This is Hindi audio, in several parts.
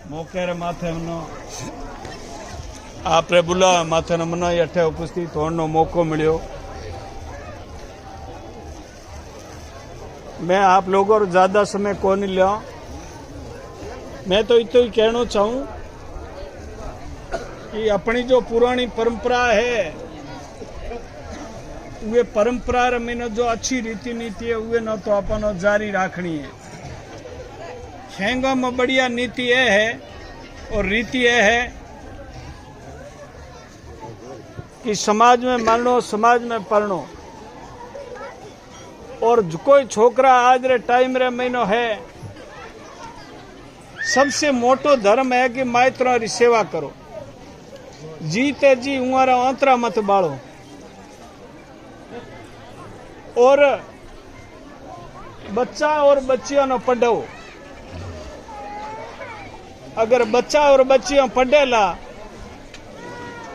मौके रे माथे मनो आपरे बुला माथे न मनो अठे उपस्थित होने मौको मिलो। मैं आप लोगों को ज्यादा समय को नहीं लिया। मैं तो इतना ही कहना चाहूँ कि अपनी जो पुरानी परंपरा है वे परंपरा में जो अच्छी रीति नीति है वे न तो अपन जारी रखनी है। खेंगा में बढ़िया नीति यह है और रीति यह है कि समाज में मरणो समाज में पढ़नो। और कोई छोकरा आज रे टाइम रे महीनो है सबसे मोटो धर्म है कि माइत्रों री सेवा करो। जीते जी उंगारा अंतरा मत बालो। और बच्चा और बच्चियों ने पढ़ाओ। अगर बच्चा और बच्चियों पढ़ेला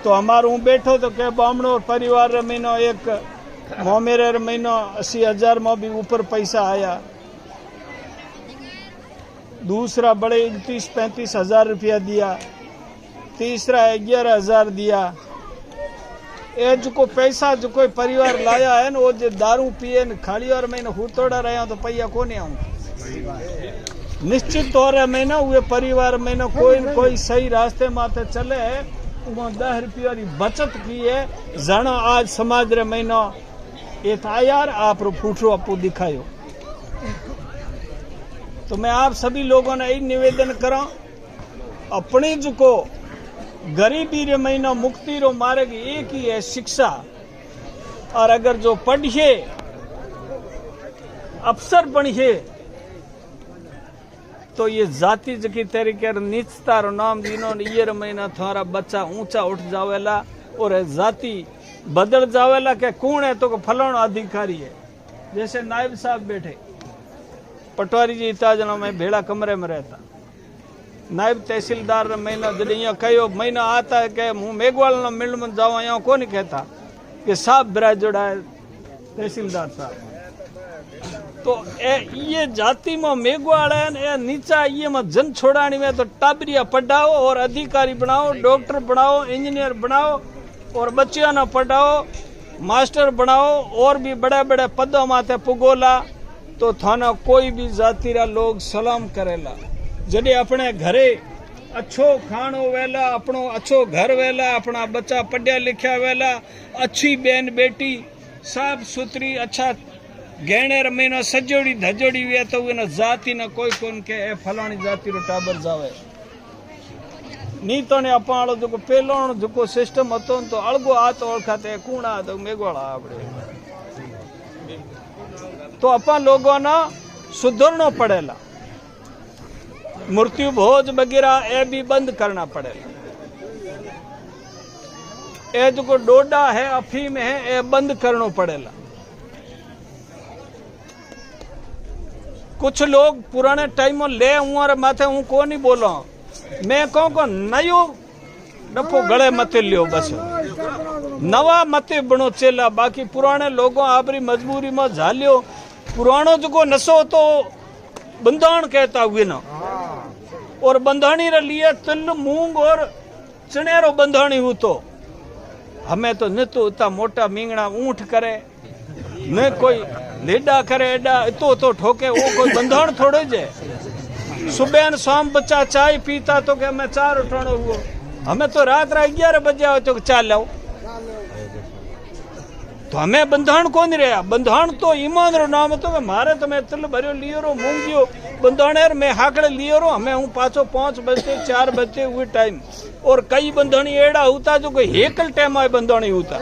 तो हमारे हूँ बैठो तो क्या बामणो परिवार रे महीनो एक मोमेरे रे महीनो 80,000 में भी ऊपर पैसा आया। दूसरा बड़े 30-35 हजार रुपया दिया। तीसरा 11,000 दिया। ये जो को पैसा जो कोई परिवार लाया है ना वो जो दारू पिए न खाली और मैंने हुतोड़ा रहा तो पैया को नहीं आऊँ। निश्चित तौर पर मैंने वे परिवार में कोई सही रास्ते माथे चले है 10 रुपया की बचत की है। जानो आज समाज रे महीनो ये था यार आप फूटो आपको दिखायो। तो मैं आप सभी लोगों ने यही निवेदन करा अपने जो को गरीबी रे महीना मुक्ति रो मार्ग एक ही है शिक्षा। और अगर जो पढ़िए अफसर बनिए तो ये जाति जकी तरीके नीचता रो नाम दिनो ये महीना थारा बच्चा ऊंचा उठ जावेला और जाति बदल जावेला के कौन है तो फलाना अधिकारी है। जैसे नायब साहब बैठे पटवारी जी इतना जना मैं भेड़ा कमरे में रहता। नायब तहसीलदार महीना जब कहो महीना आता है कि हूँ मेघवाल न मिल में जाऊँ यहाँ को नहीं कहता कि साहब बिराज जोड़ा है तहसीलदार साहब। तो ये जाति में मेघवाल है नीचा ये में जन छोड़ानी में तो टाबरिया पढ़ाओ और अधिकारी बनाओ डॉक्टर बनाओ इंजीनियर बनाओ और बच्चियों न पढ़ाओ मास्टर बनाओ और भी बड़े बड़े पदों माथे पुगोला तो थाना कोई भी जाति रा लोग सलाम करेला। जडे अपने घरे अच्छो खानो वेला अपनो अच्छो घर वेला अपना बच्चा पढ़िया लिखा वेला अच्छी बहन बेटी साफ सुथरी अच्छा गहने रमीनो सजोड़ी धजोड़ी हुए तो वे न जाति न कोई कोन के ए फलानी जाति रो टाबर जावे। नी तो ने अपालो जो पेलो जो सिस्टम हतो तो अलगो आ तो ओळखाते कूणा तो मेघवाड़ा आपड़े। तो अपन लोगों ने सुधरना पड़ेला। मृत्यु भोज वगैरह ये भी बंद करना पड़ेगा। ये जो डोडा है अफीम है ये बंद करना पड़ेगा। कुछ लोग पुराने टाइम में ले उमर माथे हूँ को नहीं बोला मैं कहूँ को नयो डफो गले मत लियो बस नवा मत बनो चेला। बाकी पुराने लोगों आपरी मजबूरी में झालियो पुरानो जो नशो तो बंधान कहता हुए ना और बंधानी रे लिए तिल मूंग और चने रो बंधानी हूँ तो हमें तो न तो इतना मोटा मींगना ऊंट करे न कोई लेडा करे एडा तो ठोके वो कोई बंधान थोड़े जे। सुबह न शाम बच्चा चाय पीता तो क्या मैं 4 उठाना हुआ हमें तो रात 11 बजे आओ तो चाल लाओ। तो हमें बंधान को नहीं रहा। बंधान तो ईमान रो नाम तो मारे तो मैं तिल भरियो लियो रो मूंगियो बंधान यार मैं हाकड़े लियो रो हमें हूँ पाछो 5 बजते 4 बजते हुए टाइम। और कई बंधानी एड़ा होता जो कोई हेकल टाइम आए बंधानी होता।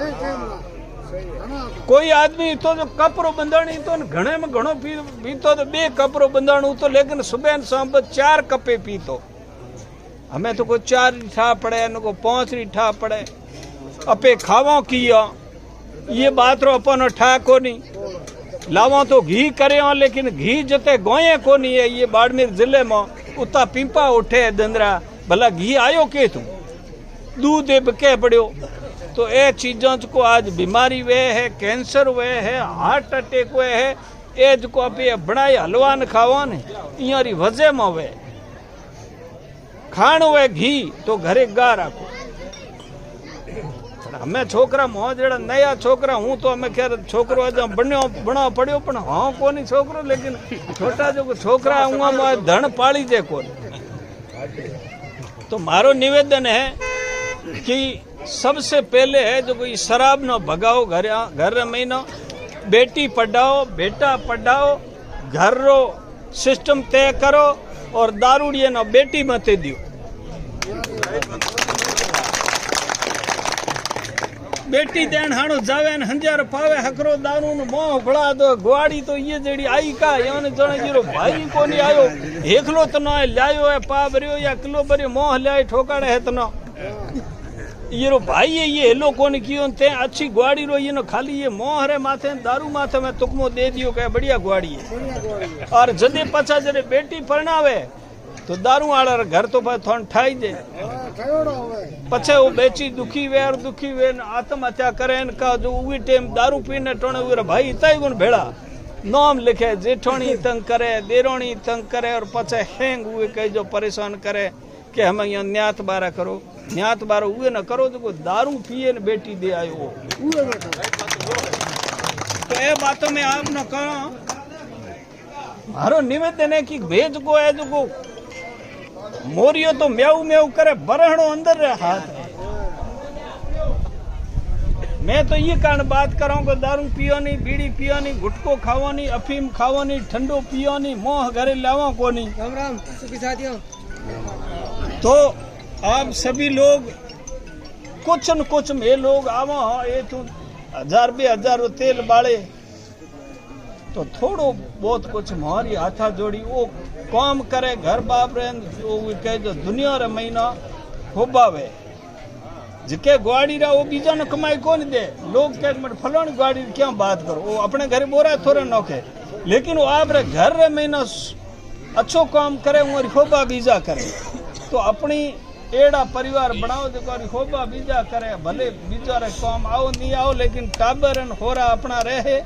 कोई आदमी तो जो कपरो बंधानी तो घणे में घणो पीतो तो 2 कपरो बंधान तो लेकिन सुबह शाम 4 कपे पीतो। हमें तो कोई 4 ठा पड़े न को 5 ठा पड़े अपे खावा किया ये बात रो अपन ठा को नहीं लावा तो घी करे लेकिन घी जते गोये को नहीं है। ये बाड़मेर जिले में उता पिंपा उठे दंदरा भला घी आयो के तू दूध बके पड़ो। तो ये चीजों को आज बीमारी वे है कैंसर वे है हार्ट अटैक वे है ये जो को अभी बनाई हलवा न खावा ने इरी वजह में वे खाण હોય ઘી તો ઘરે ગા રાખો અમે છોકરા મોજડા નયા છોકરા હું તો અમે ખેર છોકરો ભણવા પડ્યો પણ હા કોની છોકરો લેકિન છોટા જો છોકરા હું ધણ પાળી દે કોણ तो मारो निवेदन है कि सबसे पहले है जो कोई शराब न भगाओ घर महीनो बेटी पढ़ाओ बेटा पढ़ाओ घर रो सिस्टम तय करो और दारूड़िए न बेटी मते दियो बेटी देन हाणो जावे न हंजार पावे हकरो दारू न मोह भड़ा दो ग्वाड़ी तो ये जेडी आई का योने जणे जीरो भाई कोनी आयो एकलो तो न लायो है पा भरियो या किलो भरियो मोह लाय ठोकाड़े है तो न ये रो भाई है ये हेलो कोनी कियो ते अच्छी ग्वाड़ी रो ये न खाली ये मोह रे माथे दारू माथे में तुकमो दे दियो के बढ़िया ग्वाड़ी है और जदे पछा जरे बेटी परणावे तो दारू वाला घर तो थोन ठाई दे पछे वो बेची दुखी वे और दुखी वे आत्महत्या करे का जो उही टाइम दारू पीने टोने उरे भाई इताई गुण भेड़ा नाम लिखे जेठोनी तंग करे देरोनी तंग करे और पछे हेंग हुए कई जो परेशान करे कि हम यहाँ न्यात बारा करो न्यात बारा उहे न करो जो दारू पिए न बेटी दे आयो तो ये बातों में आप न करो मारो निवेदन है कि भेज को है जो मोरियो तो म्याऊ म्याऊ करे बरहणो अंदर रे हाथ मैं तो ये कारण बात करूं कि दारू पियो नहीं बीड़ी पियो नहीं गुटको खाओ नहीं अफीम खाओ नहीं ठंडो पियो नहीं मोह घरे लावा को नहीं राम राम सुखी साथियों तो आप सभी लोग कुछ न कुछ में लोग आवा ये तो 1000-2000 तेल बाले तो थोड़ो बहुत कुछ मारी हाथा जोड़ी वो काम करे घर बाप रे कहे जो दुनिया रे महीना होबावे जिके ग्वाड़ी रा वो बीजा ने कमाई कौन दे लोग कहे मत फलानी ग्वाड़ी क्या बात करो वो अपने घर बोरा थोड़े नौके लेकिन वो आप रे घर रे महीना अच्छो काम करे वो होबा बीजा करे तो अपनी एड़ा परिवार बनाओ जो होबा बीजा करे भले बीजा रे काम आओ नहीं आओ लेकिन टाबर होरा अपना रहे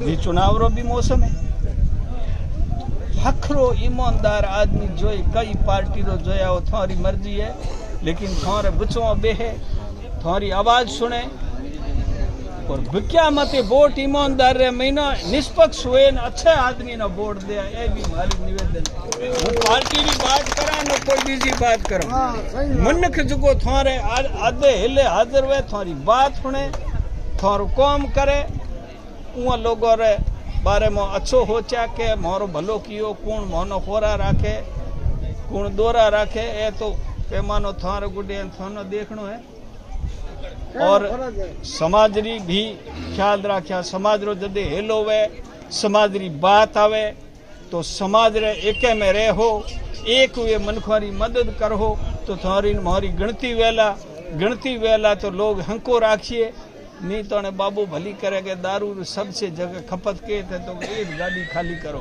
भी चुनाव रो भी मौसम है हखरो ईमानदार आदमी जोई कई पार्टी रो जोया वो थारी मर्जी है लेकिन थारे बुचवा बेहे थारी आवाज सुने और बिक्या मते वोट ईमानदार रे महीना निष्पक्ष हुए न अच्छे आदमी ना वोट दे ये भी हमारी निवेदन वो पार्टी की बात करा न कोई बीजी बात करो मनख जो थारे आधे हिले हाजिर हुए थारी बात सुने थारो काम करे उन लोगों रे बारे में अच्छो हो के मारो भलो कियो कौन मोनो खोरा राखे कौन दोरा राखे ए तो पैमानो थारो गुडे थानो देखनो है और समाज री भी ख्याल रखा समाज रो जदे हेलो वे समाज री बात आवे तो समाज रे एके में रहो एक वे मनखवारी मदद करो तो थारी मारी गणती वेला तो लोग हंको राखिए नहीं तो ने बाबू भली करे के दारू सबसे जगह खपत के थे तो एक गाड़ी खाली करो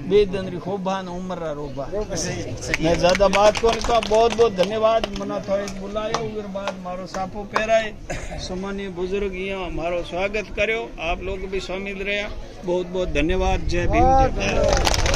बेदनरी खोबा न उमरा रोबा मैं ज्यादा बात को नहीं तो बहुत बहुत धन्यवाद मना थोड़े बुलायो फिर बाद मारो साफो पहराए सम्मानीय बुजुर्ग यहाँ मारो स्वागत करो आप लोग भी शामिल रहे बहुत बहुत धन्यवाद जय भीम जय भारत।